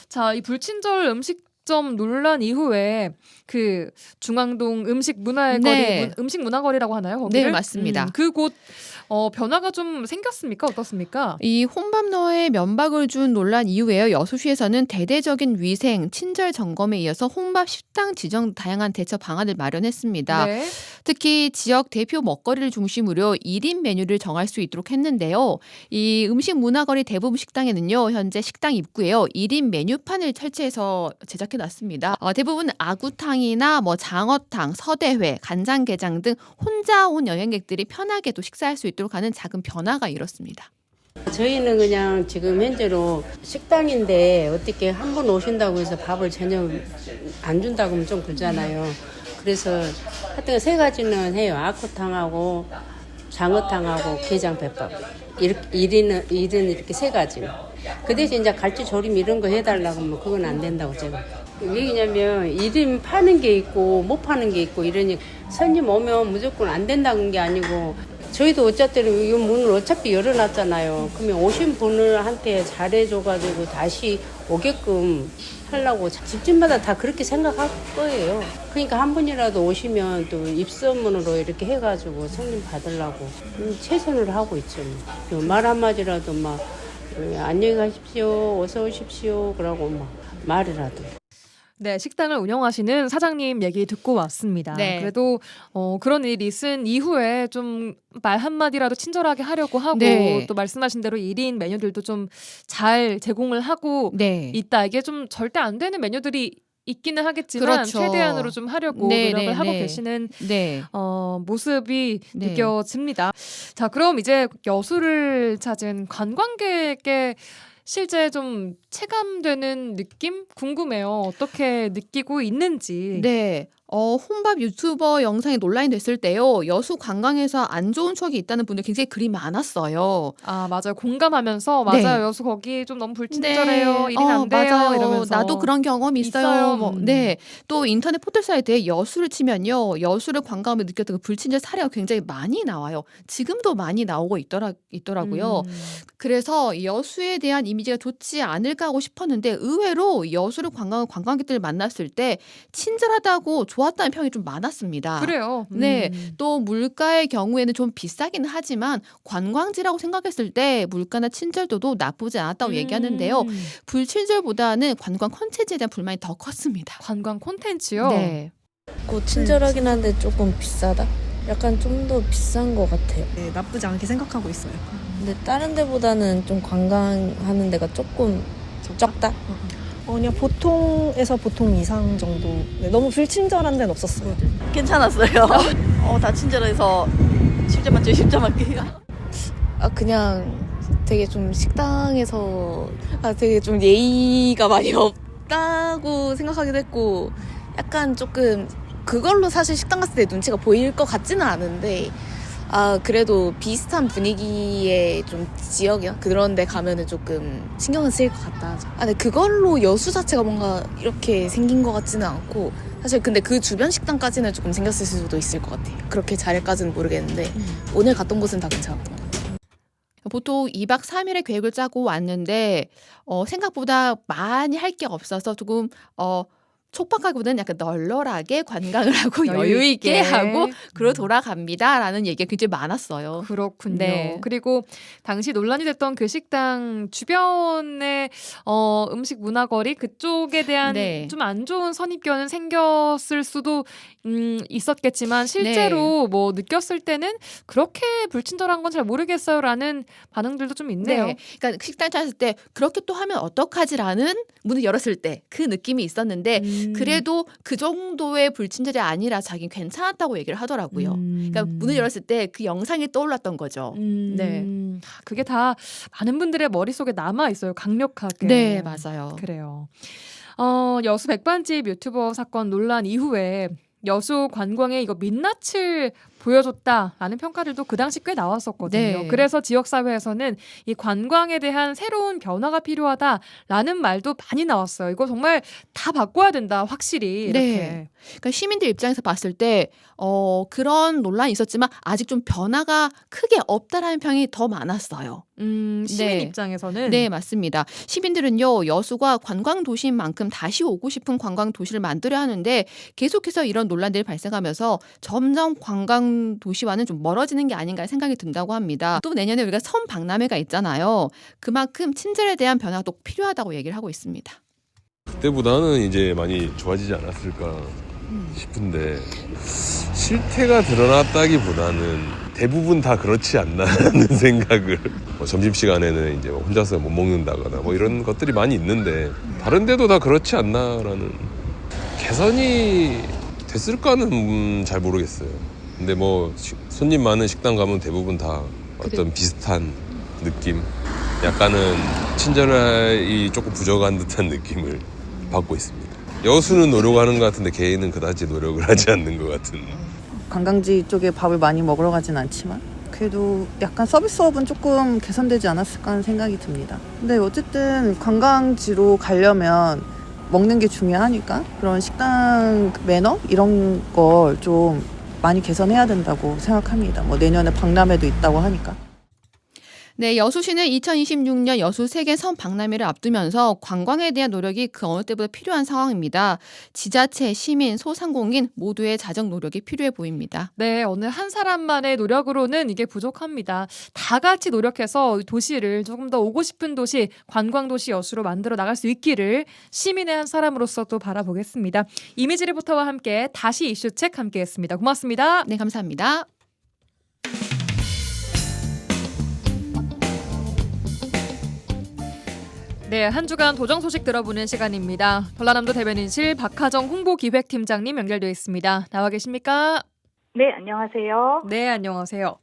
자, 이 불친절 음식점 논란 이후에 그 중앙동 음식 문화의 네. 거리, 음식 문화거리라고 하나요? 거기를? 네, 맞습니다. 그곳 변화가 좀 생겼습니까? 어떻습니까? 이 혼밥러에 면박을 준 논란 이후에요. 여수시에서는 대대적인 위생, 친절 점검에 이어서 혼밥 식당 지정 다양한 대처 방안을 마련했습니다. 네. 특히 지역 대표 먹거리를 중심으로 1인 메뉴를 정할 수 있도록 했는데요. 이 음식 문화거리 대부분 식당에는요. 현재 식당 입구에요. 1인 메뉴판을 설치해서 제작해놨습니다. 대부분 아구탕이나 뭐 장어탕, 서대회, 간장게장 등 혼자 온 여행객들이 편하게 또 식사할 수 있도록 하는 작은 변화가 이렇습니다. 저희는 그냥 지금 현재로 식당인데 어떻게 한 번 오신다고 해서 밥을 전혀 안 준다고 하면 좀 그렇잖아요. 그래서 하여튼 세 가지는 해요. 아구탕하고 장어탕하고 게장덮밥. 일은 이렇게 세 가지. 그 대신 이제 갈치 조림 이런 거 해달라고 하면 그건 안 된다고 제가. 왜냐면 1인 파는 게 있고 못 파는 게 있고 이러니 손님 오면 무조건 안 된다는 게 아니고 저희도 어쨌든 이 문을 어차피 열어놨잖아요. 그러면 오신 분한테 잘해줘가지고 다시 오게끔 하려고 집집마다 다 그렇게 생각할 거예요. 그러니까 한 분이라도 오시면 또 입소문으로 이렇게 해가지고 손님 받으려고 최선을 하고 있죠. 말 한마디라도 막 안녕히 가십시오, 어서 오십시오 그러고 막 말이라도. 네, 식당을 운영하시는 사장님 얘기 듣고 왔습니다. 네. 그래도 그런 일이 있은 이후에 좀 말 한마디라도 친절하게 하려고 하고 네. 또 말씀하신 대로 1인 메뉴들도 좀 잘 제공을 하고 네. 있다. 이게 좀 절대 안 되는 메뉴들이 있기는 하겠지만 그렇죠. 최대한으로 좀 하려고 네, 노력을 네, 하고 네. 계시는 네. 모습이 네. 느껴집니다. 자, 그럼 이제 여수를 찾은 관광객의 실제 좀 체감되는 느낌 궁금해요. 어떻게 느끼고 있는지. 네. 혼밥 유튜버 영상이 논란이 됐을 때요. 여수 관광에서 안 좋은 추억이 있다는 분들 굉장히 글이 많았어요. 아, 맞아요. 공감하면서 네. 맞아요. 여수 거기 좀 너무 불친절해요. 네. 일이 안 돼요. 맞아요. 이러면서. 나도 그런 경험이 있어요. 있어요. 뭐, 네. 또 인터넷 포털 사이트에 여수를 치면요. 여수를 관광하며 느꼈던 그 불친절 사례가 굉장히 많이 나와요. 지금도 많이 나오고 있더라고요. 그래서 여수에 대한 이미지가 좋지 않을까 하고 싶었는데 의외로 여수를 관광한 관광객들을 만났을 때 친절하다고 좋았다는 평이 좀 많았습니다. 그래요. 네. 또 물가의 경우에는 좀 비싸기는 하지만 관광지라고 생각했을 때 물가나 친절도도 나쁘지 않았다고 얘기하는데요. 불친절보다는 관광 콘텐츠에 대한 불만이 더 컸습니다. 관광 콘텐츠요? 네. 친절하긴 한데 조금 비싸다? 약간 좀 더 비싼 것 같아요. 네, 나쁘지 않게 생각하고 있어요. 근데 다른 데보다는 좀 관광하는 데가 조금 적다? 그냥 보통에서 보통 이상 정도. 네, 너무 불친절한 데는 없었어요. 괜찮았어요. 다 친절해서 10점 만점에 10점 할게요. 그냥 되게 좀 식당에서 되게 좀 예의가 많이 없다고 생각하기도 했고 약간 조금 그걸로 사실 식당 갔을 때 눈치가 보일 것 같지는 않은데 그래도 비슷한 분위기의 좀 지역이요? 그런 데 가면은 조금 신경은 쓰일 것 같다. 근데 그걸로 여수 자체가 뭔가 이렇게 생긴 것 같지는 않고 사실 근데 그 주변 식당까지는 조금 생겼을 수도 있을 것 같아요. 그렇게 잘까지는 모르겠는데 오늘 갔던 곳은 다 괜찮았던 것 같아요. 보통 2박 3일의 계획을 짜고 왔는데 생각보다 많이 할 게 없어서 조금 촉박하기보다는 약간 널널하게 관광을 하고 여유 있게 하고 그러고 돌아갑니다라는 얘기가 굉장히 많았어요. 그렇군요. 네. 그리고 당시 논란이 됐던 그 식당 주변에 음식 문화거리 그쪽에 대한 네. 좀 안 좋은 선입견은 생겼을 수도 있었겠지만 실제로 뭐 느꼈을 때는 그렇게 불친절한 건 잘 모르겠어요라는 반응들도 좀 있네요. 네. 그러니까 식당 찾았을 때 그렇게 또 하면 어떡하지라는 문을 열었을 때 그 느낌이 있었는데 그래도 그 정도의 불친절이 아니라 자기는 괜찮았다고 얘기를 하더라고요. 그러니까 문을 열었을 때 그 영상이 떠올랐던 거죠. 네. 그게 다 많은 분들의 머릿속에 남아 있어요. 강력하게. 네, 맞아요. 그래요. 여수 백반집 유튜버 사건 논란 이후에 여수 관광에 이거 민낯을 보여줬다라는 평가들도 그 당시 꽤 나왔었거든요. 네. 그래서 지역사회에서는 이 관광에 대한 새로운 변화가 필요하다라는 말도 많이 나왔어요. 이거 정말 다 바꿔야 된다, 확실히. 이렇게. 네. 그러니까 시민들 입장에서 봤을 때 그런 논란이 있었지만 아직 좀 변화가 크게 없다라는 평이 더 많았어요. 시민 네. 입장에서는 네, 맞습니다. 시민들은요, 여수가 관광 도시인 만큼 다시 오고 싶은 관광 도시를 만들어야 하는데 계속해서 이런 논란들이 발생하면서 점점 관광 도시와는 좀 멀어지는 게 아닌가 생각이 든다고 합니다. 또 내년에 우리가 섬 박람회가 있잖아요. 그만큼 친절에 대한 변화가 또 필요하다고 얘기를 하고 있습니다. 그때보다는 이제 많이 좋아지지 않았을까 싶은데 실태가 드러났다기보다는 대부분 다 그렇지 않나라는 생각을 점심시간에는 이제 혼자서 못 먹는다거나 뭐 이런 것들이 많이 있는데 다른 데도 다 그렇지 않나라는 개선이 됐을까는 잘 모르겠어요. 근데 뭐 손님 많은 식당 가면 대부분 다 어떤 비슷한 느낌 약간은 친절함이 조금 부족한 듯한 느낌을 받고 있습니다. 여수는 노력하는 것 같은데 개인은 그다지 노력을 하지 않는 것 같은. 관광지 쪽에 밥을 많이 먹으러 가진 않지만 그래도 약간 서비스업은 조금 개선되지 않았을까 하는 생각이 듭니다. 근데 어쨌든 관광지로 가려면 먹는 게 중요하니까 그런 식당 매너 이런 걸 좀 많이 개선해야 된다고 생각합니다. 뭐 내년에 박람회도 있다고 하니까. 네, 여수시는 2026년 여수 세계 섬 박람회를 앞두면서 관광에 대한 노력이 그 어느 때보다 필요한 상황입니다. 지자체, 시민, 소상공인 모두의 자정 노력이 필요해 보입니다. 네, 어느 한 사람만의 노력으로는 이게 부족합니다. 다 같이 노력해서 도시를 조금 더 오고 싶은 도시, 관광도시 여수로 만들어 나갈 수 있기를 시민의 한 사람으로서 또 바라보겠습니다. 이미지 리포터와 함께 다시 이슈책 함께했습니다. 고맙습니다. 네, 감사합니다. 네, 한 주간 도정 소식 들어보는 시간입니다. 전라남도 대변인실 박하정 홍보기획팀장님 연결되어 있습니다. 나와 계십니까? 네, 안녕하세요. 네, 안녕하세요.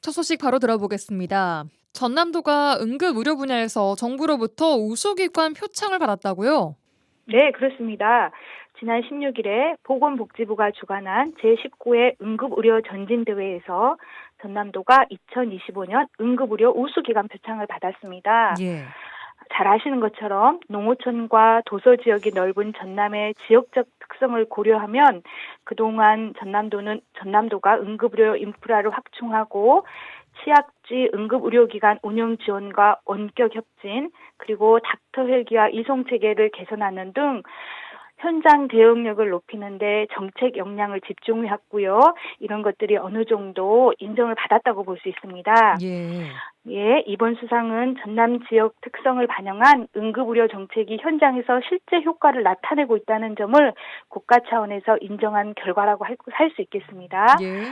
첫 소식 바로 들어보겠습니다. 전남도가 응급의료 분야에서 정부로부터 우수기관 표창을 받았다고요? 네, 그렇습니다. 지난 16일에 보건복지부가 주관한 제19회 응급의료 전진대회에서 전남도가 2025년 응급의료 우수기관 표창을 받았습니다. 예. 잘 아시는 것처럼 농어촌과 도서 지역이 넓은 전남의 지역적 특성을 고려하면 그동안 전남도가 응급의료 인프라를 확충하고 취약지 응급의료기관 운영 지원과 원격 협진, 그리고 닥터 헬기와 이송체계를 개선하는 등 현장 대응력을 높이는 데 정책 역량을 집중했고요. 이런 것들이 어느 정도 인정을 받았다고 볼 수 있습니다. 예, 이번 수상은 전남 지역 특성을 반영한 응급의료 정책이 현장에서 실제 효과를 나타내고 있다는 점을 국가 차원에서 인정한 결과라고 할 수 있겠습니다. 예.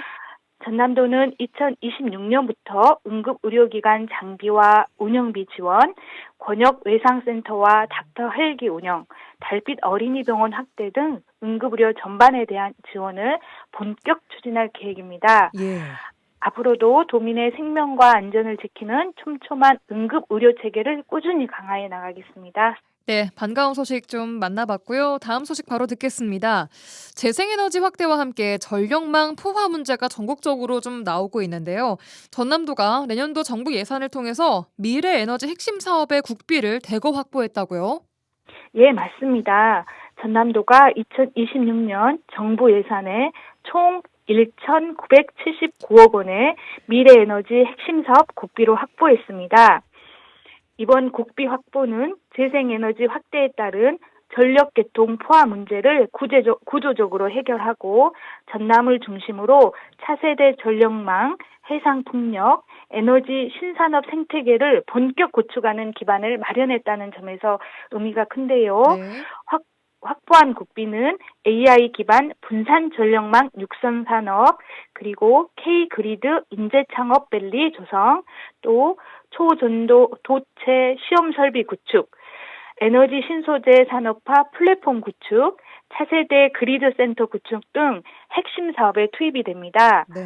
전남도는 2026년부터 응급의료기관 장비와 운영비 지원, 권역외상센터와 닥터 헬기 운영, 달빛 어린이병원 확대 등 응급의료 전반에 대한 지원을 본격 추진할 계획입니다. 예. 앞으로도 도민의 생명과 안전을 지키는 촘촘한 응급의료체계를 꾸준히 강화해 나가겠습니다. 네, 반가운 소식 좀 만나봤고요. 다음 소식 바로 듣겠습니다. 재생에너지 확대와 함께 전력망 포화 문제가 전국적으로 좀 나오고 있는데요. 전남도가 내년도 정부 예산을 통해서 미래 에너지 핵심 사업의 국비를 대거 확보했다고요? 예, 맞습니다. 전남도가 2026년 정부 예산에 총 1,979억 원의 미래 에너지 핵심 사업 국비로 확보했습니다. 이번 국비 확보는 재생에너지 확대에 따른 전력계통 포화 문제를 구조적으로 해결하고 전남을 중심으로 차세대 전력망, 해상풍력, 에너지 신산업 생태계를 본격 구축하는 기반을 마련했다는 점에서 의미가 큰데요. 네. 확보한 국비는 AI 기반 분산 전력망 육성 산업, 그리고 K-그리드 인재 창업 밸리 조성, 또 초전도 도체 시험 설비 구축, 에너지 신소재 산업화 플랫폼 구축, 차세대 그리드 센터 구축 등 핵심 사업에 투입이 됩니다. 네.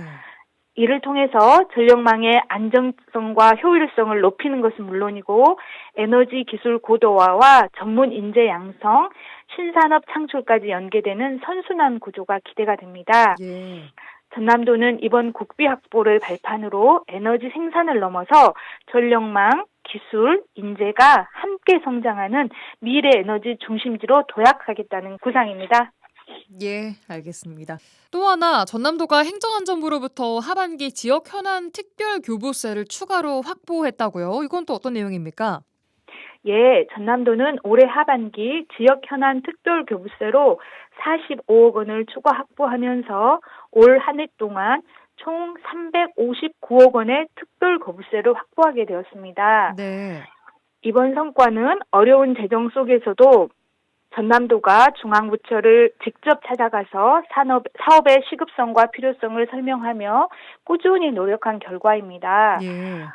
이를 통해서 전력망의 안정성과 효율성을 높이는 것은 물론이고 에너지 기술 고도화와 전문 인재 양성, 신산업 창출까지 연계되는 선순환 구조가 기대가 됩니다. 예. 전남도는 이번 국비 확보를 발판으로 에너지 생산을 넘어서 전력망, 기술, 인재가 함께 성장하는 미래 에너지 중심지로 도약하겠다는 구상입니다. 예, 알겠습니다. 또 하나, 전남도가 행정안전부로부터 하반기 지역 현안 특별 교부세를 추가로 확보했다고요? 이건 또 어떤 내용입니까? 예, 전남도는 올해 하반기 지역 현안 특별 교부세로 45억 원을 추가 확보하면서 올 한 해 동안 총 359억 원의 특별 교부세를 확보하게 되었습니다. 네. 이번 성과는 어려운 재정 속에서도 전남도가 중앙부처를 직접 찾아가서 사업의 시급성과 필요성을 설명하며 꾸준히 노력한 결과입니다. 예.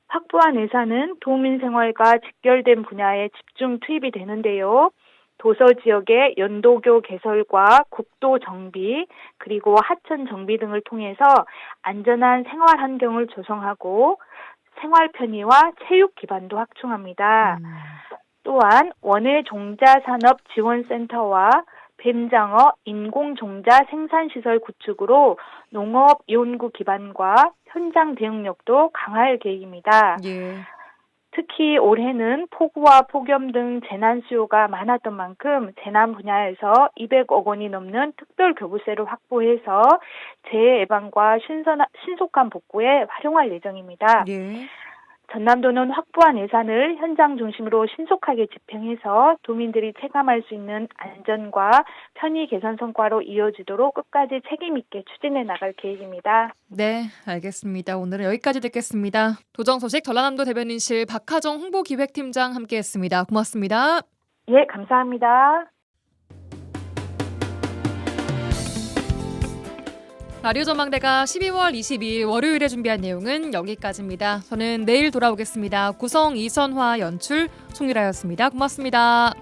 확보한 예산은 도민 생활과 직결된 분야에 집중 투입이 되는데요. 도서 지역의 연도교 개설과 국도 정비, 그리고 하천 정비 등을 통해서 안전한 생활 환경을 조성하고 생활 편의와 체육 기반도 확충합니다. 또한 원예 종자 산업 지원센터와 뱀장어 인공종자 생산시설 구축으로 농업 연구 기반과 현장 대응력도 강화할 계획입니다. 예. 특히 올해는 폭우와 폭염 등 재난 수요가 많았던 만큼 재난 분야에서 200억 원이 넘는 특별 교부세를 확보해서 재해 예방과 신속한 복구에 활용할 예정입니다. 예. 전남도는 확보한 예산을 현장 중심으로 신속하게 집행해서 도민들이 체감할 수 있는 안전과 편의 개선 성과로 이어지도록 끝까지 책임 있게 추진해 나갈 계획입니다. 네, 알겠습니다. 오늘은 여기까지 듣겠습니다. 도정소식 전라남도 대변인실 박하정 홍보기획팀장 함께했습니다. 고맙습니다. 예, 감사합니다. 라디오 전망대가 12월 22일 월요일에 준비한 내용은 여기까지입니다. 저는 내일 돌아오겠습니다. 구성 이선화 연출 송유라였습니다. 고맙습니다.